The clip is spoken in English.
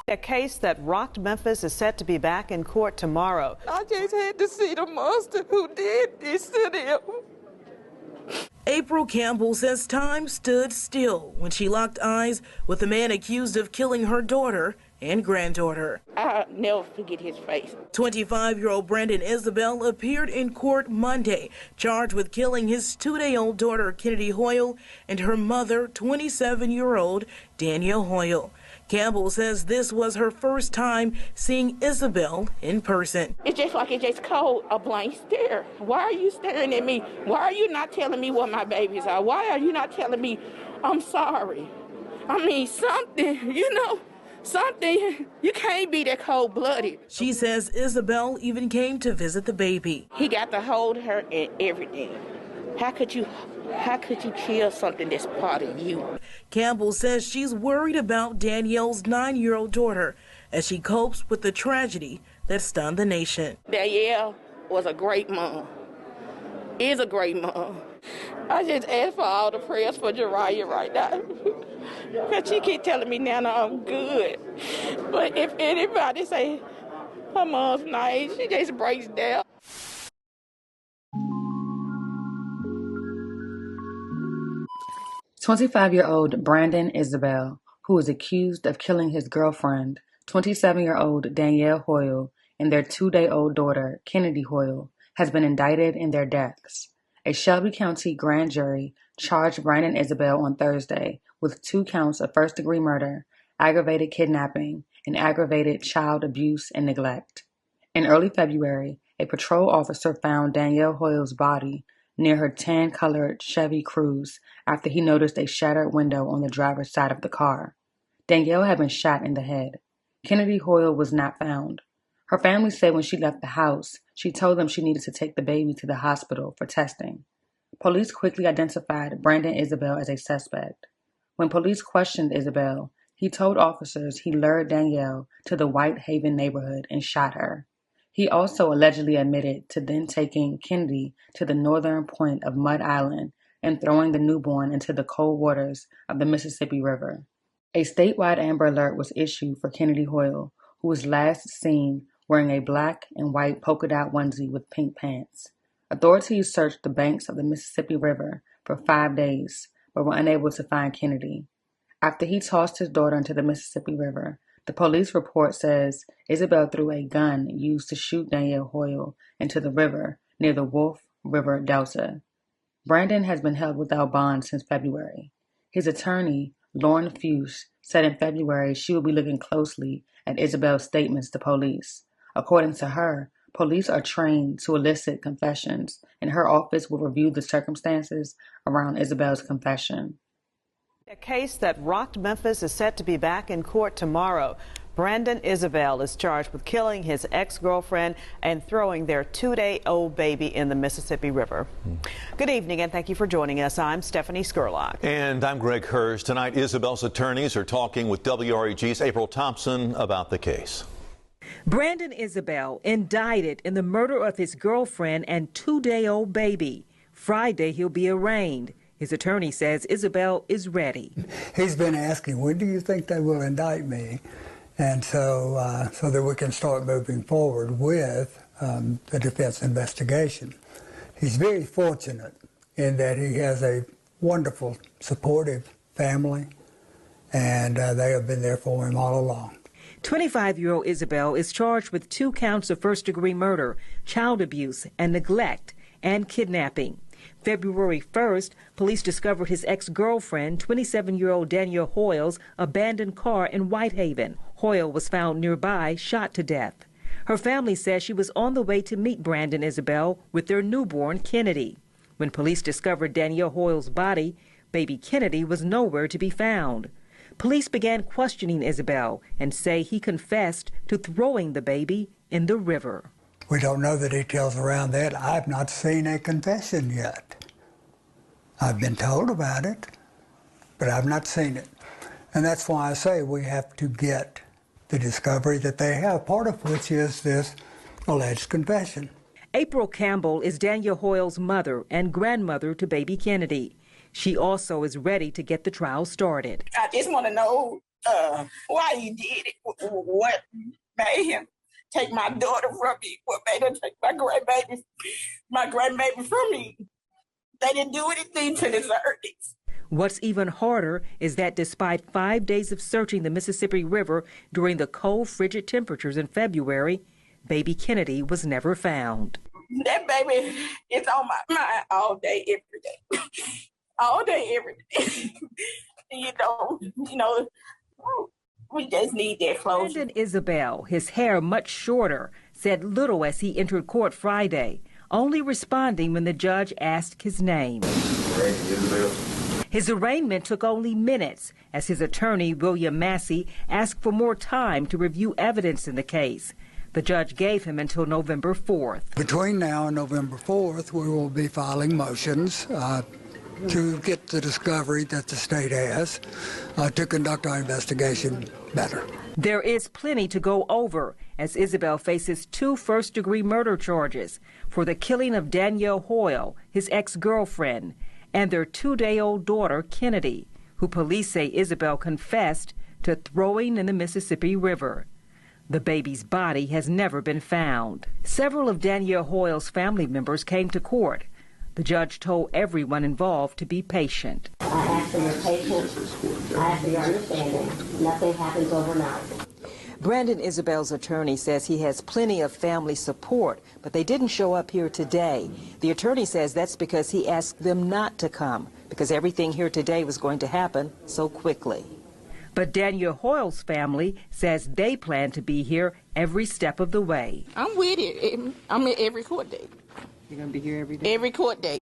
A case that rocked Memphis is set to be back in court tomorrow. I just had to see the monster who did this to them. April Campbell says time stood still when she locked eyes with the man accused of killing her daughter and granddaughter. I'll never forget his face. 25-year-old Brandon Isabel appeared in court Monday, charged with killing his 2-day-old daughter, Kennedy Hoyle, and her mother, 27-year-old Danielle Hoyle. Campbell says this was her first time seeing Isabel in person. It's just like it just called a blank stare. Why are you staring at me? Why are you not telling me what my babies are? Why are you not telling me I'm sorry? I mean, something, something. You can't be that cold-blooded. She says Isabel even came to visit the baby. He got to hold her and everything. How could you kill something that's part of you? Campbell says she's worried about Danielle's 9-year-old daughter as she copes with the tragedy that stunned the nation. Danielle was a great mom. Is a great mom. I just ask for all the prayers for Jariah right now. Because she keep telling me now I'm good. But if anybody say her mom's nice, she just breaks down. "25-year-old Brandon Isabel, who is accused of killing his girlfriend, 27-year-old Danielle Hoyle, and their 2-day-old daughter, Kennedy Hoyle, has been indicted in their deaths. A Shelby County grand jury charged Brandon Isabel on Thursday with 2 counts of first-degree murder, aggravated kidnapping, and aggravated child abuse and neglect. In early February, a patrol officer found Danielle Hoyle's body near her tan-colored Chevy Cruze after he noticed a shattered window on the driver's side of the car. Danielle had been shot in the head. Kennedy Hoyle was not found. Her family said when she left the house, she told them she needed to take the baby to the hospital for testing. Police quickly identified Brandon Isabel as a suspect. When police questioned Isabel, he told officers he lured Danielle to the White Haven neighborhood and shot her. He also allegedly admitted to then taking Kennedy to the northern point of Mud Island and throwing the newborn into the cold waters of the Mississippi River. A statewide Amber Alert was issued for Kennedy Hoyle, who was last seen wearing a black and white polka dot onesie with pink pants. Authorities searched the banks of the Mississippi River for 5 days, but were unable to find Kennedy. After he tossed his daughter into the Mississippi River, the police report says Isabel threw a gun used to shoot Danielle Hoyle into the river near the Wolf River Delta. Brandon has been held without bond since February. His attorney, Lauren Fuchs, said in February she will be looking closely at Isabel's statements to police. According to her, police are trained to elicit confessions, and her office will review the circumstances around Isabel's confession. A case that rocked Memphis is set to be back in court tomorrow. Brandon Isabel is charged with killing his ex-girlfriend and throwing their 2-day-old baby in the Mississippi River. Good evening, and thank you for joining us. I'm Stephanie Skurlock. And I'm Greg Hurst. Tonight, Isabel's attorneys are talking with WREG's April Thompson about the case. Brandon Isabel indicted in the murder of his girlfriend and 2-day-old baby. Friday, he'll be arraigned. His attorney says Isabel is ready. He's been asking, when do you think they will indict me? And so that we can start moving forward with the defense investigation. He's very fortunate in that he has a wonderful, supportive family, and they have been there for him all along. 25-year-old Isabel is charged with 2 counts of first-degree murder, child abuse and neglect, and kidnapping. February 1st, police discovered his ex-girlfriend, 27-year-old Danielle Hoyle's abandoned car in Whitehaven. Hoyle was found nearby, shot to death. Her family says she was on the way to meet Brandon Isabel with their newborn Kennedy. When police discovered Danielle Hoyle's body, baby Kennedy was nowhere to be found. Police began questioning Isabel and say he confessed to throwing the baby in the river. We don't know the details around that. I've not seen a confession yet. I've been told about it, but I've not seen it. And that's why I say we have to get the discovery that they have, part of which is this alleged confession. April Campbell is Danielle Hoyle's mother and grandmother to baby Kennedy. She also is ready to get the trial started. I just want to know why he did it, what made him take my daughter from me, what made him take my grandbaby from me. They didn't do anything to deserve it. What's even harder is that despite 5 days of searching the Mississippi River during the cold, frigid temperatures in February, baby Kennedy was never found. That baby is on my mind all day, every day. All day, every day. you know, we just need that closure. Brandon Isabel, his hair much shorter, said little as he entered court Friday, only responding when the judge asked his name. His arraignment took only minutes as his attorney, William Massey, asked for more time to review evidence in the case. The judge gave him until November 4th. Between now and November 4th, we will be filing motions to get the discovery that the state has to conduct our investigation better. There is plenty to go over as Isabel faces 2 first-degree murder charges for the killing of Danielle Hoyle, his ex-girlfriend, and their 2-day-old daughter, Kennedy, who police say Isabel confessed to throwing in the Mississippi River. The baby's body has never been found. Several of Danielle Hoyle's family members came to court. The judge told everyone involved to be patient. I ask for your patience. I ask for your understanding. Nothing happens overnight. Brandon Isabel's attorney says he has plenty of family support, but they didn't show up here today. The attorney says that's because he asked them not to come, because everything here today was going to happen so quickly. But Danielle Hoyle's family says they plan to be here every step of the way. I'm with it. I'm at every court date. You're going to be here every day? Every court date.